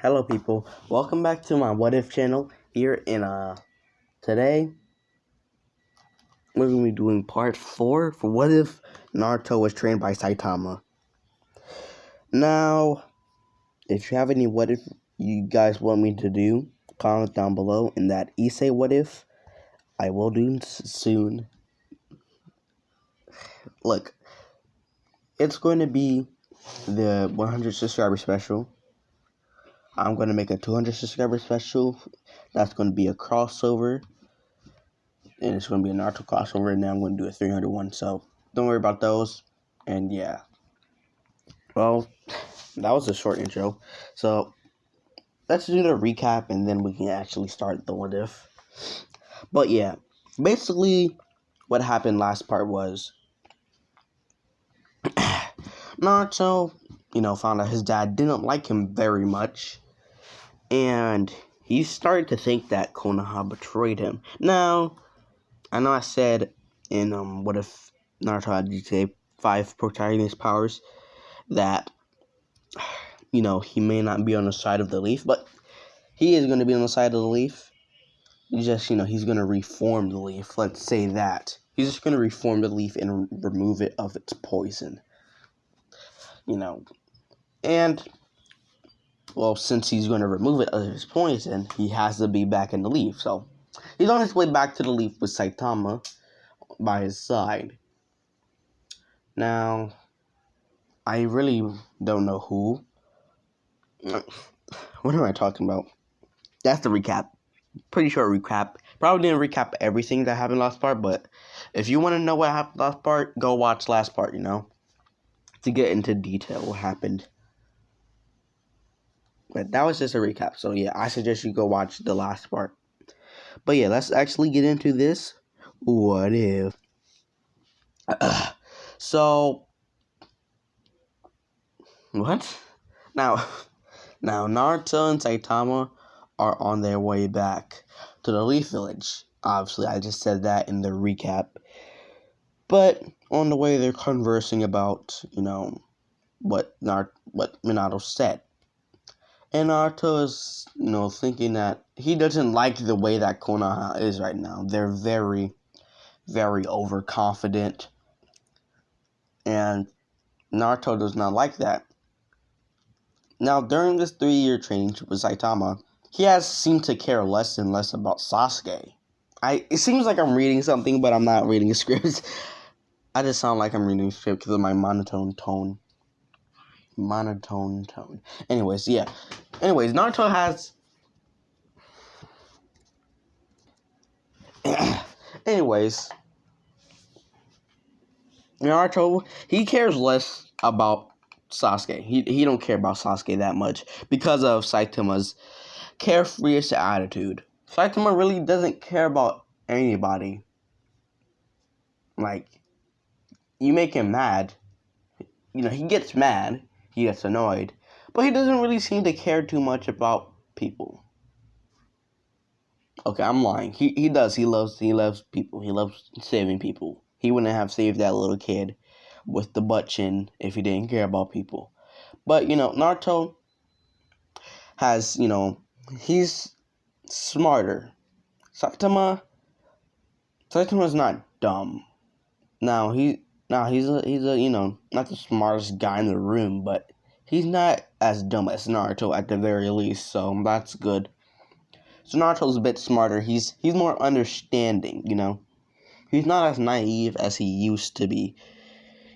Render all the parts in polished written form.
Hello people, welcome back to my What If channel. Here in today we're going to be doing part 4 for What If Naruto was trained by Saitama. Now, if you have any what if you guys want me to do, comment down below in that Issei what if. I will do soon. Look, it's going to be the 100 subscriber special. I'm going to make a 200 subscriber special. That's going to be a crossover. And it's going to be a Naruto crossover, and then I'm going to do a 300 one. So don't worry about those. And yeah. Well, that was a short intro. So let's do the recap, and then we can actually start the what if. But yeah, basically what happened last part was Naruto, found out his dad didn't like him very much. And he started to think that Konoha betrayed him. Now, I know I said in What If Naruto had GTA 5 protagonist powers that, he may not be on the side of the leaf, but he is going to be on the side of the leaf. He's just, he's going to reform the leaf. Let's say that. He's just going to reform the leaf and remove it of its poison. And, well, since he's going to remove it of its poison, he has to be back in the leaf. So, he's on his way back to the leaf with Saitama by his side. Now, I really don't know who. What am I talking about? That's the recap. Pretty short recap. Probably didn't recap everything that happened last part, but if you want to know what happened last part, go watch last part, to get into detail what happened. But that was just a recap. So yeah, I suggest you go watch the last part. But yeah, let's actually get into this. What if? So, what? Now Naruto and Saitama are on their way back to the Leaf Village. Obviously, I just said that in the recap. But on the way, they're conversing about, what Minato said. And Naruto is, thinking that he doesn't like the way that Konoha is right now. They're very, very overconfident. And Naruto does not like that. Now, during this 3-year training with Saitama, he has seemed to care less and less about Sasuke. It seems like I'm reading something, but I'm not reading a script. I just sound like I'm reading a script because of my monotone tone. Anyways, Naruto has... Naruto, he cares less about Sasuke. He don't care about Sasuke that much because of Saitama's carefree-ish attitude. Saitama really doesn't care about anybody. Like, you make him mad. He gets mad. He gets annoyed. But he doesn't really seem to care too much about people. Okay, I'm lying. He does. He loves people. He loves saving people. He wouldn't have saved that little kid with the butt chin if he didn't care about people. But, Naruto has, he's smarter. Saitama's not dumb. Now he's a not the smartest guy in the room, but he's not as dumb as Naruto at the very least, so that's good. So Naruto's a bit smarter. He's more understanding, He's not as naive as he used to be.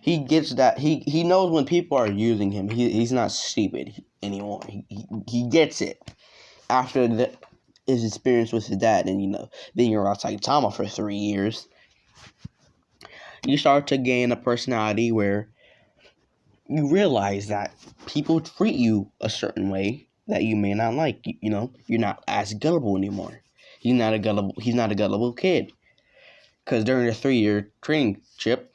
He gets that he knows when people are using him. He's not stupid anymore. He gets it after his experience with his dad and being around Saitama for 3 years. You start to gain a personality where you realize that people treat you a certain way that you may not like. You're not as gullible anymore. He's not a gullible kid. Because during the 3-year training trip,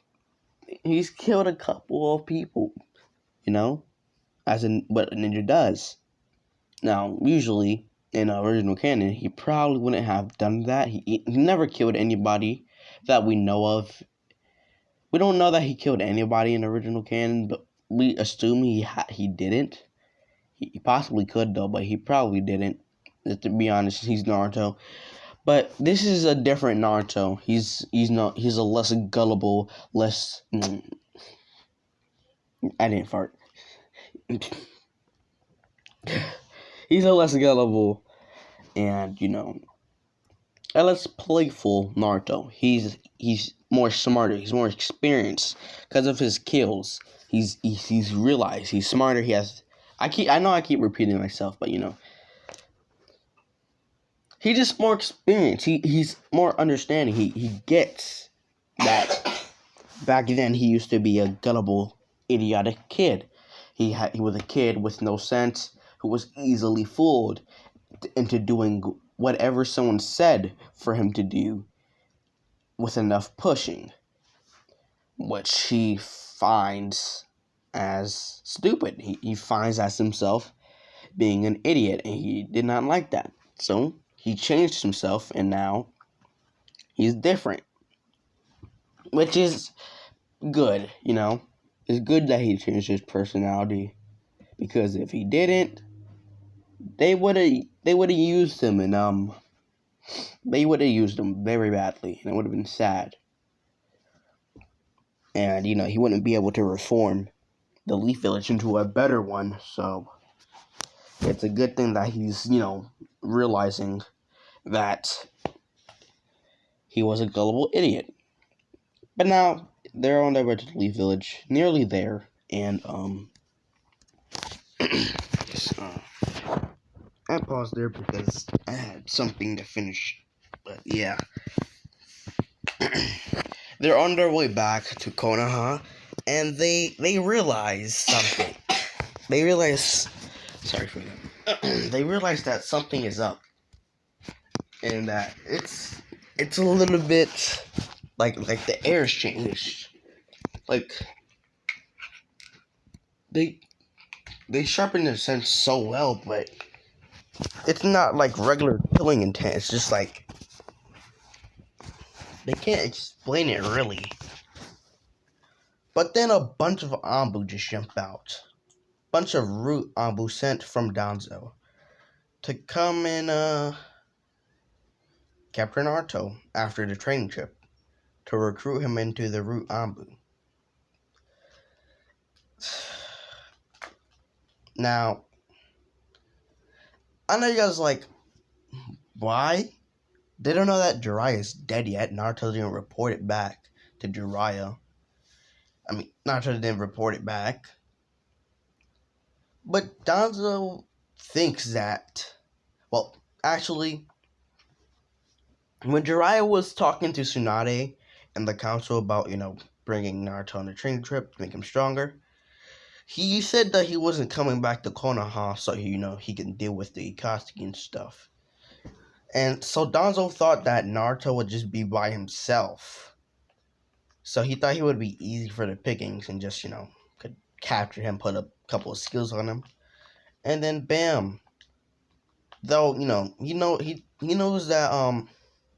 he's killed a couple of people, as in what a ninja does. Now, usually, in original canon, he probably wouldn't have done that. He never killed anybody that we know of. We don't know that he killed anybody in original canon, but we assume he didn't. He possibly could though, but he probably didn't. To be honest, he's Naruto. But this is a different Naruto. He's a less gullible, less. I didn't fart. He's a less gullible and a less playful Naruto. He's more smarter. He's more experienced because of his kills. He's realized he's smarter. I know I keep repeating myself, but he's just more experienced. He's more understanding. He gets that back then he used to be a gullible, idiotic kid. He was a kid with no sense who was easily fooled into doing whatever someone said for him to do with enough pushing, which he finds as stupid. He finds as himself being an idiot, and he did not like that. So he changed himself, and now he's different, which is good, It's good that he changed his personality, because if he didn't, they would have used him, and they would have used him very badly, and it would have been sad. And he wouldn't be able to reform the Leaf Village into a better one. So it's a good thing that he's realizing that he was a gullible idiot. But now they're on their way to the Leaf Village, nearly there, and I paused there because I had something to finish. But yeah. They're on their way back to Konoha, and they realize something. They realize they realize that something is up. And that it's a little bit like the air's changed. Like they sharpen their sense so well, but it's not like regular killing intent. It's just like they can't explain it really. But then a bunch of Anbu just jump out. Bunch of root Anbu sent from Danzo to come and capture Naruto after the training trip to recruit him into the root Anbu. Now, I know you guys like, why? They don't know that Jiraiya is dead yet. Naruto didn't report it back to Jiraiya. Naruto didn't report it back. But Danzo thinks that, well, actually, when Jiraiya was talking to Tsunade and the council about, bringing Naruto on the training trip to make him stronger, he said that he wasn't coming back to Konoha so, he can deal with the Akatsuki and stuff. And so Danzo thought that Naruto would just be by himself. So he thought he would be easy for the pickings and just, could capture him, put a couple of skills on him. And then bam. Though, he knows that,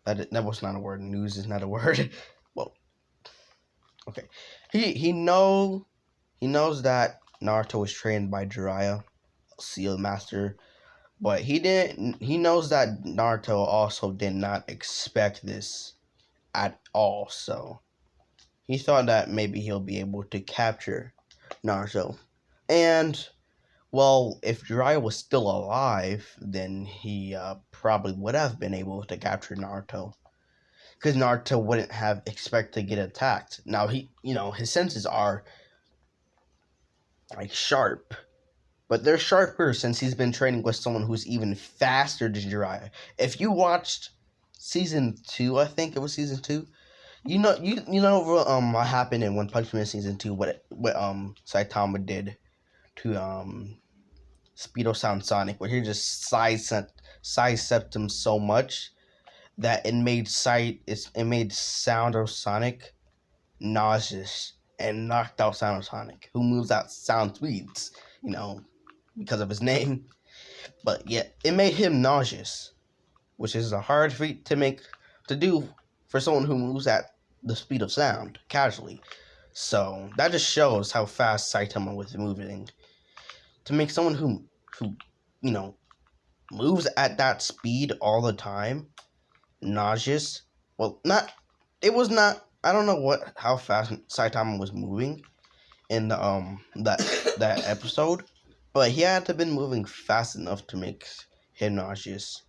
that was not a word. News is not a word. Well, okay. He knows that Naruto was trained by Jiraiya, Seal Master. But he knows that Naruto also did not expect this at all, so he thought that maybe he'll be able to capture Naruto. And, well, if Jiraiya was still alive, then he probably would have been able to capture Naruto. Because Naruto wouldn't have expected to get attacked. Now, his senses are, sharp. But they're sharper since he's been training with someone who's even faster than Jiraiya. If you watched season 2, I think it was season 2, you know what happened in One Punch Man season 2, what Saitama did to Speedo Sound Sonic, where he just sidestepped him so much that it made Sound of Sonic nauseous and knocked out Sound of Sonic, who moves out sound speeds, because of his name. But yeah, it made him nauseous, which is a hard feat to do for someone who moves at the speed of sound casually. So that just shows how fast Saitama was moving. To make someone who who, you know, moves at that speed all the time, nauseous. Well, not. It was not. I don't know how fast Saitama was moving in the that episode, but he had to have been moving fast enough to make him nauseous.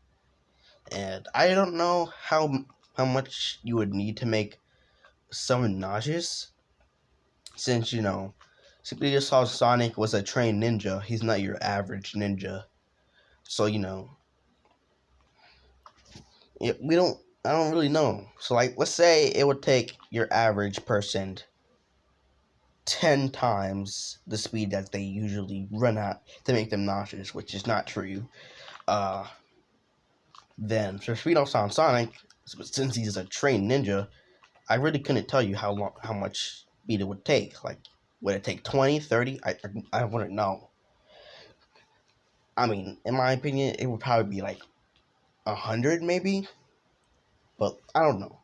And I don't know how much you would need to make someone nauseous, since simply just saw Sonic was a trained ninja. He's not your average ninja, so we don't. I don't really know. So like, let's say it would take your average person 10 times the speed that they usually run at to make them nauseous, which is not true. Then for Speedo Sound Sonic, since he's a trained ninja, I really couldn't tell you how much speed it would take. Like, would it take 20, 30? I wouldn't know. I mean, in my opinion, it would probably be like 100 maybe, but I don't know.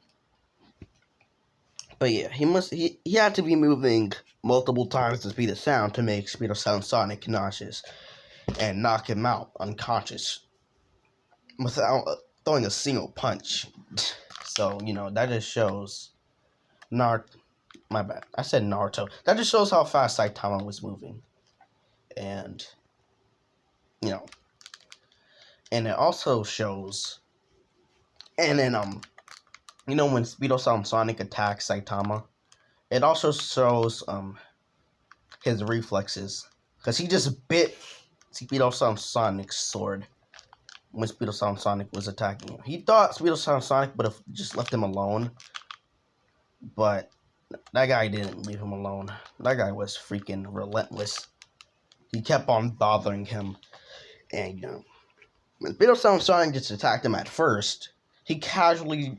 But yeah, he had to be moving multiple times the speed of sound to make Speedo Sound Sonic nauseous and knock him out unconscious without throwing a single punch. So, that just shows my bad. I said Naruto. That just shows how fast Saitama was moving. And, and it also shows, and then, when Speedo Sound Sonic attacks Saitama, it also shows, his reflexes. Because he just bit Speedo Sound Sonic's sword when Speedo Sound Sonic was attacking him. He thought Speedo Sound Sonic would have just left him alone, but that guy didn't leave him alone. That guy was freaking relentless. He kept on bothering him, and when Speedo Sound Sonic just attacked him at first, he casually,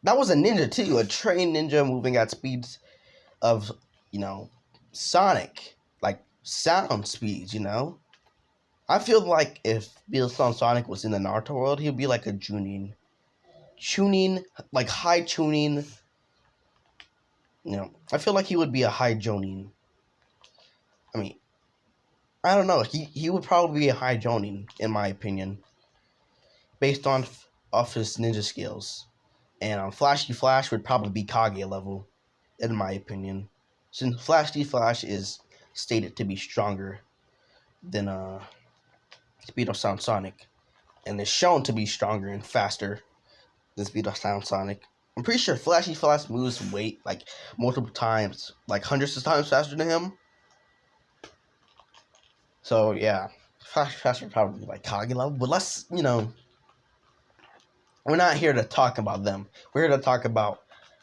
that was a ninja too, a trained ninja moving at speeds of, Sonic, like sound speeds, I feel like if Speedo Sound Sonic was in the Naruto world, he'd be like a tuning, like high tuning. I feel like he would be a high Jonin. I mean, I don't know. He would probably be a high Jonin, in my opinion, based on off his ninja skills. And Flashy Flash would probably be Kage level, in my opinion, since Flashy Flash is stated to be stronger than Speedo Sound Sonic, and is shown to be stronger and faster than Speedo Sound Sonic. I'm pretty sure Flashy Flash moves weight like multiple times, like hundreds of times faster than him. So yeah, Flashy Flash would probably be like Kage level, but let's, we're not here to talk about them. We're here to talk about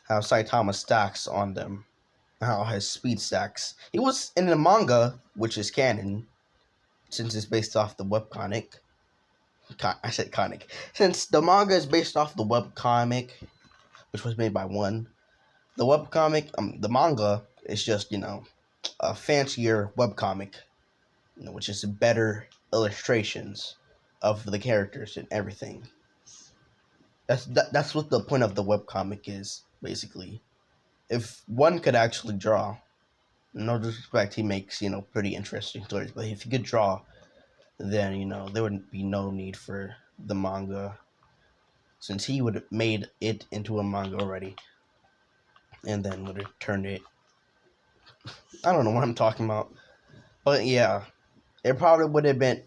how Saitama stacks on them, how his speed stacks. It was in the manga, which is canon, since it's based off the webcomic. I said comic. Since the manga is based off the webcomic, which was made by one, the webcomic, the manga is just, a fancier webcomic, which is better illustrations of the characters and everything. That's what the point of the webcomic is, basically. If one could actually draw, no disrespect, he makes, pretty interesting stories, but if he could draw, then, there would be no need for the manga, since he would have made it into a manga already, and then would have turned it. I don't know what I'm talking about, but yeah, it probably would have been,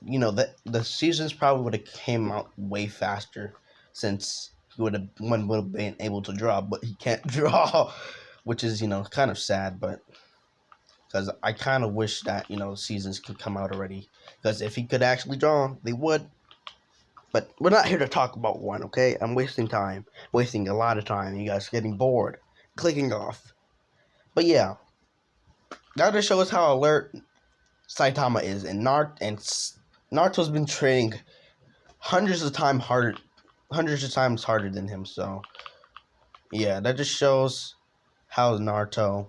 the seasons probably would have came out way faster, since one would have been able to draw, but he can't draw, which is, kind of sad, but because I kind of wish that, seasons could come out already, because if he could actually draw, they would. But we're not here to talk about one, okay? I'm wasting a lot of time. You guys are getting bored, clicking off. But yeah, that just shows how alert Saitama is, and Naruto's been training hundreds of times harder than him. So yeah, that just shows how Naruto.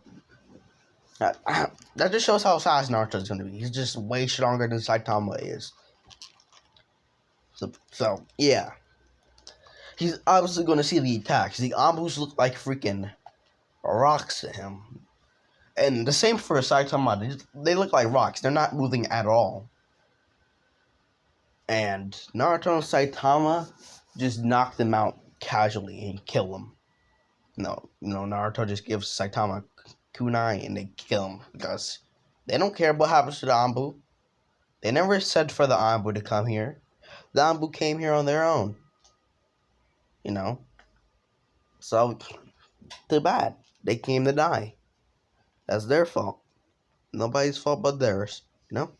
That just shows how fast Naruto's gonna be. He's just way stronger than Saitama is. So yeah, he's obviously gonna see the attacks. The Ambus look like freaking rocks to him, and the same for Saitama. They look like rocks. They're not moving at all. And Naruto and Saitama just knock them out casually and kill them. No, Naruto just gives Saitama kunai and they kill him because they don't care what happens to the Anbu. They never said for the Anbu to come here. The Anbu came here on their own, you know. So, too bad. They came to die. That's their fault. Nobody's fault but theirs, you know.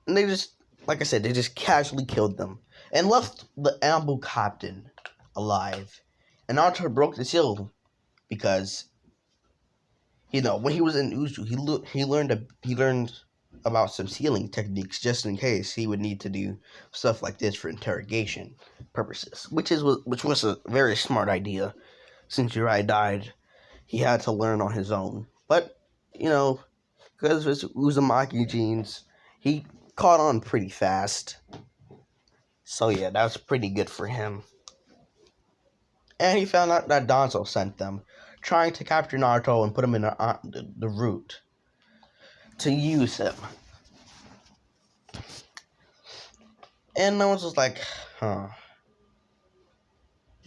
And they just, like I said, they just casually killed them and left the Anbu captain alive. And Naruto broke the seal because when he was in Uzu, he learned about some sealing techniques just in case he would need to do stuff like this for interrogation purposes, which was a very smart idea. Since Jirai died, he had to learn on his own. But because of his Uzumaki genes, he caught on pretty fast. So yeah, that was pretty good for him. And he found out that Danzo sent them, trying to capture Naruto and put him in the route to use him. And I was just like, huh.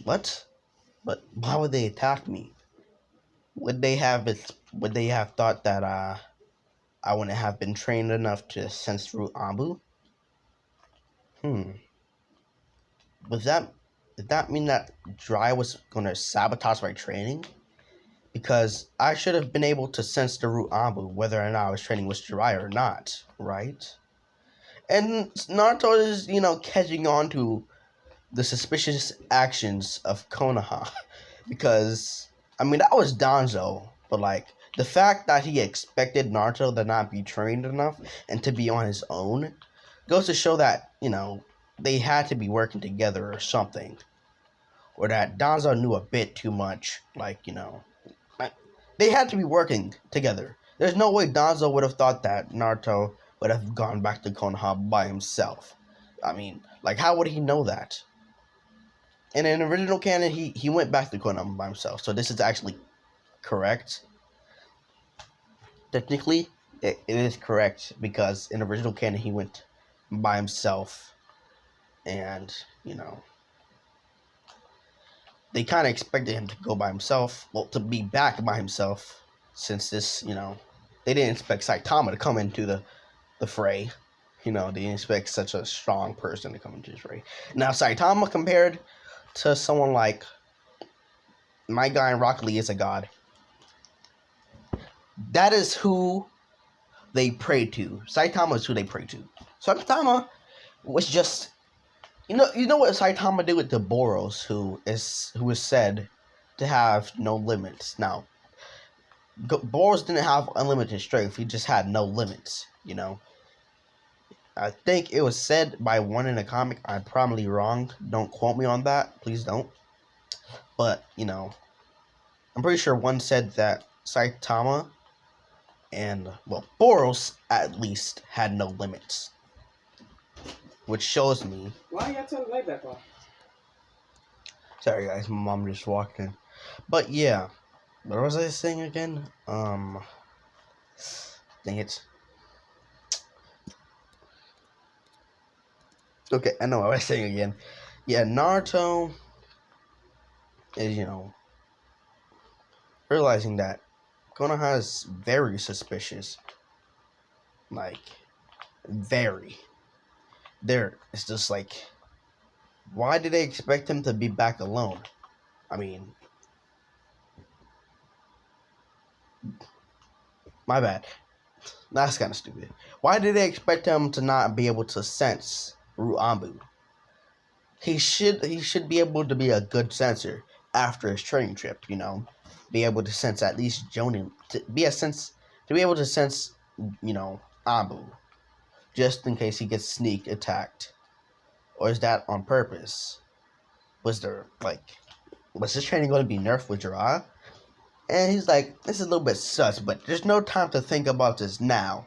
What? But why would they attack me? Would they have thought that I wouldn't have been trained enough to sense through Anbu? Did that mean that Dry was gonna sabotage my training? Because I should have been able to sense the root Anbu whether or not I was training with Jiraiya or not, right? And Naruto is, catching on to the suspicious actions of Konoha. Because, that was Danzo. But, the fact that he expected Naruto to not be trained enough and to be on his own goes to show that, they had to be working together or something. Or that Danzo knew a bit too much, they had to be working together. There's no way Danzo would have thought that Naruto would have gone back to Konoha by himself. How would he know that? And in original canon, he went back to Konoha by himself. So this is actually correct. Technically, it is correct because in original canon, he went by himself. And, they kind of expected him to go by himself. Well, to be back by himself. Since this, they didn't expect Saitama to come into the fray. They didn't expect such a strong person to come into the fray. Now, Saitama compared to someone like my guy in Rock Lee is a god. That is who they pray to. Saitama is who they pray to. Saitama was just... You know what Saitama did with the Boros, who is said to have no limits. Now, Boros didn't have unlimited strength. He just had no limits, I think it was said by one in a comic. I'm probably wrong. Don't quote me on that. Please don't. But, I'm pretty sure one said that Saitama and, Boros at least had no limits. Which shows me... Why you gotta turn the light back on? Sorry guys, my mom just walked in. But yeah. What was I saying again? Dang it. Okay, I know what I was saying again. Yeah, Naruto is, realizing that Konoha is very suspicious. Very. It's just why did they expect him to be back alone? My bad. That's kind of stupid. Why did they expect him to not be able to sense Ruambu? He should be able to be a good sensor after his training trip, Be able to sense at least Jonin, to be able to sense, Ambu. Just in case he gets sneak attacked. Or is that on purpose? Was his training going to be nerfed with Jiraiya? And he's like, this is a little bit sus, but there's no time to think about this now.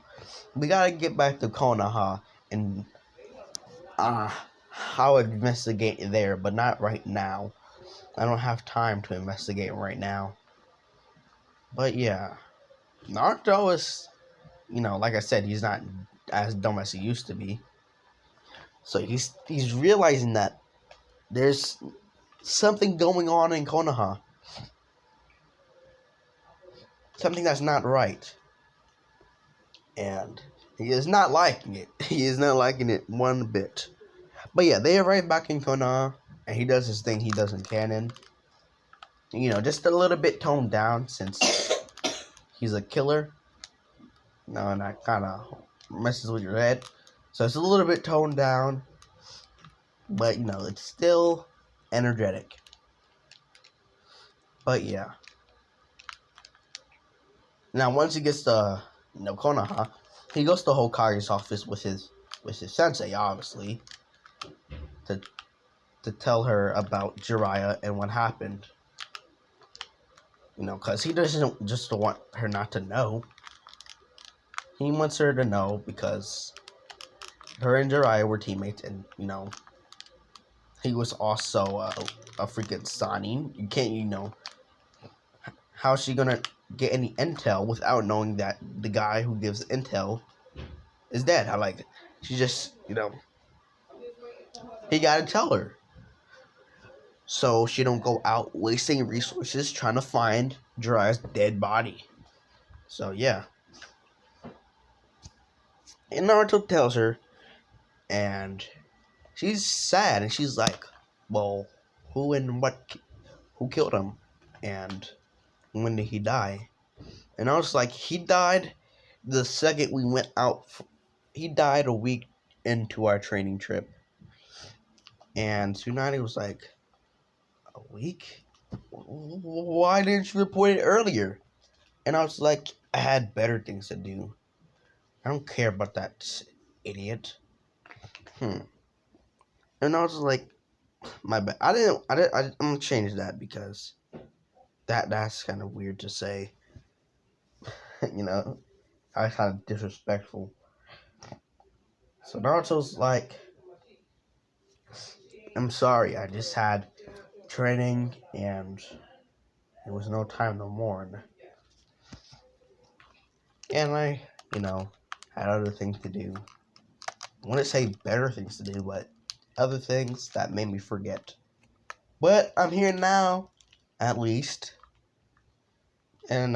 We gotta get back to Konoha and I'll investigate there, but not right now. I don't have time to investigate right now. But yeah, Naruto is, like I said, he's not as dumb as he used to be. So he's realizing that there's something going on in Konoha. Something that's not right. And he is not liking it. He is not liking it one bit. But yeah, they arrive back in Konoha, and he does his thing he does in canon. You know, just a little bit toned down since he's a killer. No, and that kind of messes with your head. So it's a little bit toned down, but you know, it's still energetic. But yeah. Now once he gets to Konoha, he goes to Hokage's office with his sensei, obviously, to tell her about Jiraiya and what happened. You know, because he doesn't just want her not to know. He wants her to know because her and Jiraiya were teammates, and you know, he was also a freaking Sanin. You can't, you know, how's she gonna get any intel without knowing that the guy who gives intel is dead? I like it. She just, you know, he gotta tell her, so she don't go out wasting resources trying to find Jiraiya's dead body. So yeah, and Naruto tells her, and she's sad, and she's like, well, who killed him, and when did he die? And I was like, he died the second we went out. He died a week into our training trip. And Tsunade was like, a week? Why didn't you report it earlier? And I was like, I had better things to do. I don't care about that idiot. And I was like, my bad. I'm gonna change that because that's kind of weird to say. You know, I kind of disrespectful. So Naruto's like, I'm sorry, I just had training and there was no time no more. And I, you know, had other things to do. I want to say better things to do, but other things that made me forget. But I'm here now, at least. And,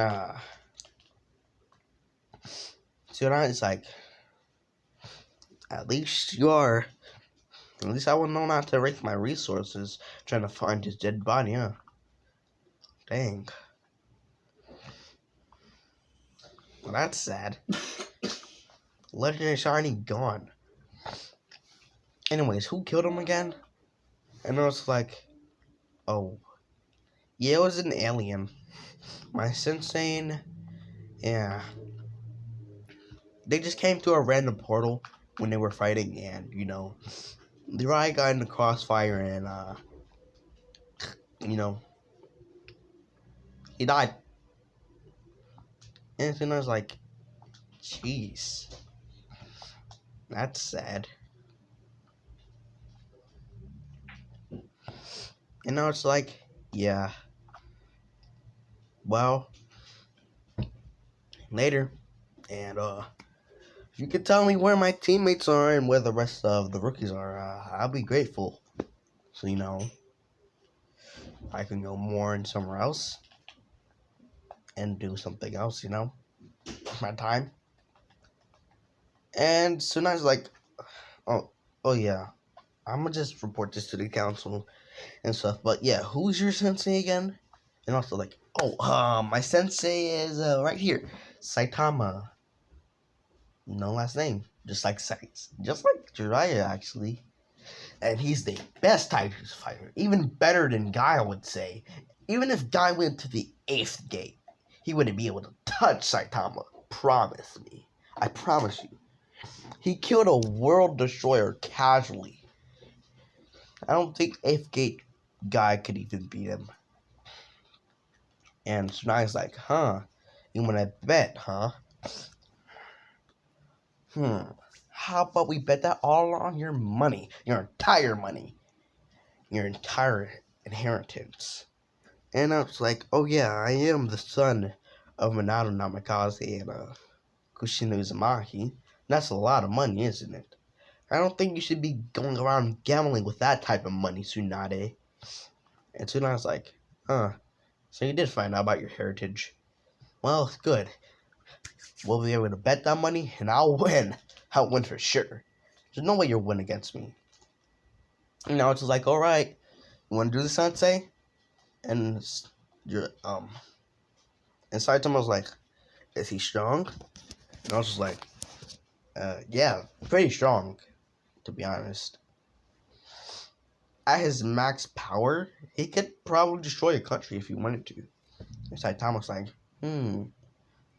Tonight like, at least you are. At least I will know not to waste my resources trying to find his dead body, huh? Dang. Well, that's sad. Legendary Shiny gone. Anyways, who killed him again? And I was like, oh. Yeah, it was an alien. My sensei, yeah. They just came to a random portal when they were fighting, and, you know, the right got in the crossfire, and, you know, he died. And then I was like, jeez. That's sad. And now it's like, yeah. Well, later. And, if you could tell me where my teammates are and where the rest of the rookies are, I'll be grateful. So, you know, I can go more in somewhere else and do something else, you know, with my time. And Tsunade's like, oh yeah, I'm gonna just report this to the council and stuff. But yeah, who's your sensei again? And also like, my sensei is right here, Saitama. No last name, just like Jiraiya actually. And he's the best Tiger's fighter, even better than Guy, I would say. Even if Guy went to the 8th gate, he wouldn't be able to touch Saitama. Promise me. I promise you. He killed a world destroyer casually. I don't think 8th gate Guy could even beat him. And Tsunade's like, huh? You wanna bet, huh? How about we bet that all on your money? Your entire money. Your entire inheritance. And I was like, oh yeah, I am the son of Minato Namikaze and Kushina Uzumaki. That's a lot of money, isn't it? I don't think you should be going around gambling with that type of money, Tsunade. And Tsunade's like, huh, so you did find out about your heritage. Well, good. We'll be able to bet that money, and I'll win. I'll win for sure. There's no way you'll win against me. And now it's just like, alright, you want to do the sensei? And you're, and Saitama was like, is he strong? And I was just like, yeah, pretty strong, to be honest. At his max power, he could probably destroy a country if he wanted to. And Saitama was like,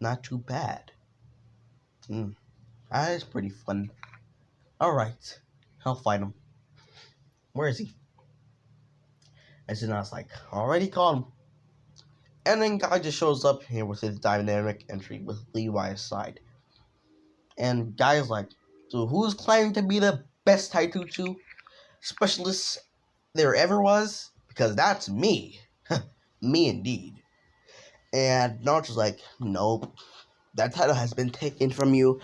not too bad. That is pretty fun. Alright, I'll fight him. Where is he? And then I was like, already called him. And then Guy just shows up here with his dynamic entry with Levi's side. And Guy's like, so who's claiming to be the best Taijutsu specialist there ever was? Because that's me. Me indeed. And Naruto's like, nope. That title has been taken from you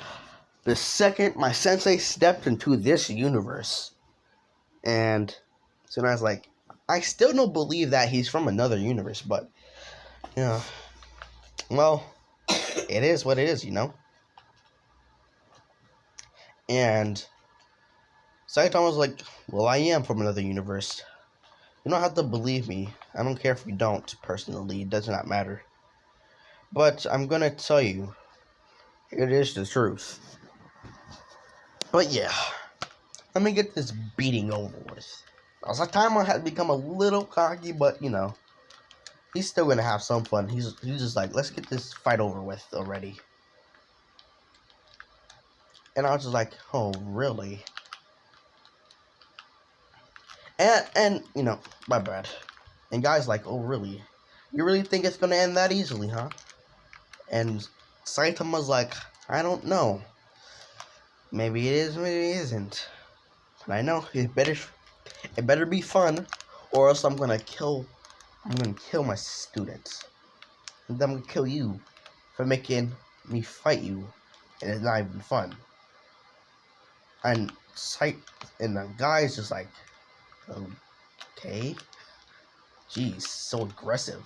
the second my sensei stepped into this universe. And so I was like, I still don't believe that he's from another universe, but, you know, well, it is what it is, you know? And Saitama was like, well, I am from another universe. You don't have to believe me. I don't care if you don't, personally. It does not matter. But I'm going to tell you, it is the truth. But yeah, let me get this beating over with. Saitama had become a little cocky, but, you know, he's still going to have some fun. He's just like, let's get this fight over with already. And I was just like, oh, really? And you know, my bad. And Guy's like, oh, really? You really think it's going to end that easily, huh? And Saitama's like, I don't know. Maybe it is, maybe it isn't. But I know it better be fun, or else I'm gonna kill my students. And then I'm gonna kill you for making me fight you, and it's not even fun. And the Guy's just like, okay, jeez, so aggressive.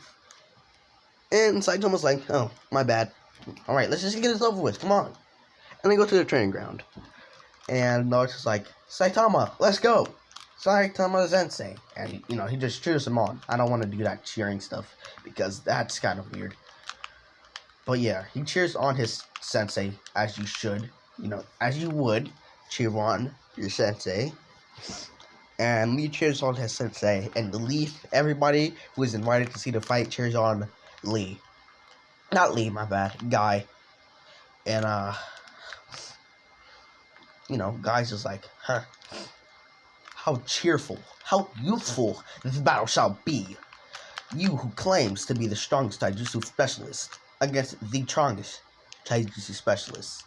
And Saitama's like, oh, my bad. All right, let's just get this over with. Come on. And they go to the training ground. And Naruto's like, Saitama, let's go. Saitama Sensei. And, you know, he just cheers him on. I don't want to do that cheering stuff because that's kind of weird. But yeah, he cheers on his sensei as you should. You know, as you would cheer on your sensei. And Lee cheers on his sensei. And Leaf, everybody who is invited to see the fight, cheers on Lee. Not Lee, my bad. Guy. And, you know, Guy's just like, huh. How cheerful, how youthful this battle shall be. You who claims to be the strongest Taijutsu specialist against the strongest Taijutsu specialist.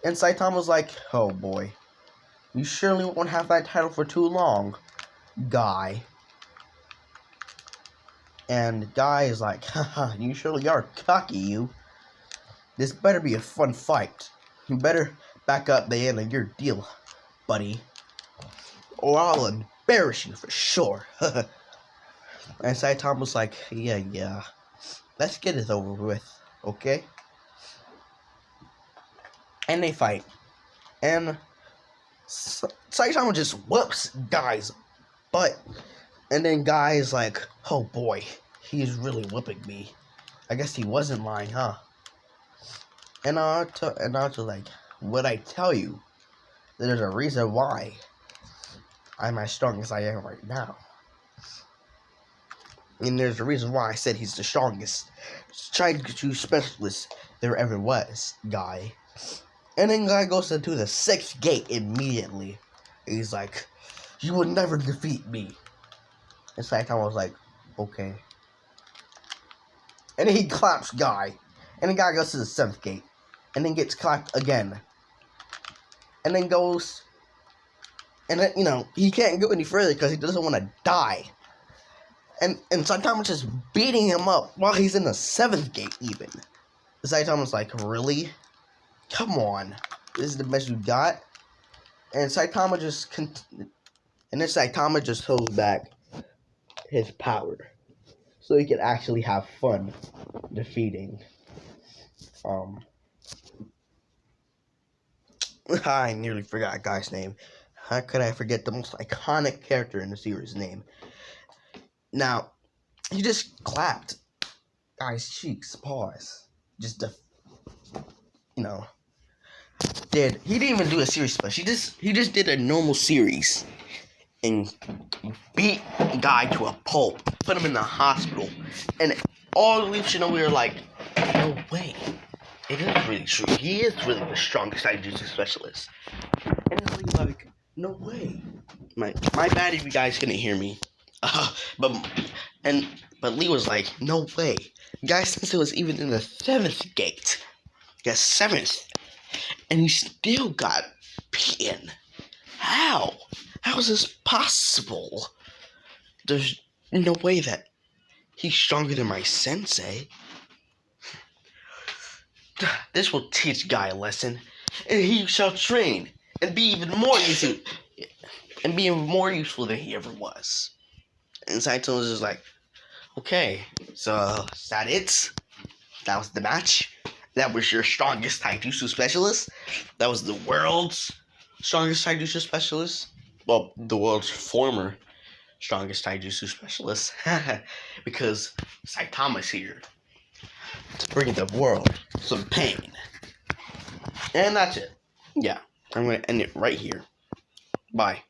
And Saitama's like, oh boy. You surely won't have that title for too long, Guy. And Guy is like, haha, you surely are cocky, you. This better be a fun fight. You better back up the end of your deal, buddy. Or I'll embarrass you for sure. And Saitama's like, yeah. Let's get it over with, okay? And they fight. And Saitama just whoops Guy's butt. And then Guy's like, oh boy, he's really whooping me. I guess he wasn't lying, huh? And Naruto's like, would I tell you that there's a reason why I'm as strong as I am right now? And there's a reason why I said he's the strongest Taijutsu specialist there ever was, Guy. And then Guy goes into the 6th gate immediately. He's like, you will never defeat me. And Saitama was like, okay. And then he claps Guy. And then Guy goes to the 7th gate. And then gets clapped again. And then goes. And then, you know, he can't go any further because he doesn't want to die. And Saitama's just beating him up while he's in the 7th gate even. Saitama's like, really? Come on. This is the best you got? And Saitama just holds back his power, so he can actually have fun defeating. I nearly forgot a guy's name. How could I forget the most iconic character in the series' name? Now, he just clapped guy's cheeks, paws. Just you know, he didn't even do a series special. He just did a normal series and beat the guy to a pulp, put him in the hospital, and all the leaps, we were like, no way. It is really true. He is really the strongest Taijutsu specialist. And then we were like, no way. My bad if you guys couldn't hear me. But Lee was like, no way. Guy Sensei was even in the 7th gate. The 7th. And he still got beaten. How? How is this possible? There's no way that he's stronger than my sensei. This will teach Guy a lesson, and he shall train and be even more useful than he ever was. And Saito was just like, okay, so is that it? That was the match? That was your strongest Taijutsu specialist? That was the world's strongest Taijutsu specialist? Well, the world's former strongest Taijutsu specialist. Because Saitama's here to bring the world some pain. And that's it. Yeah, I'm going to end it right here. Bye.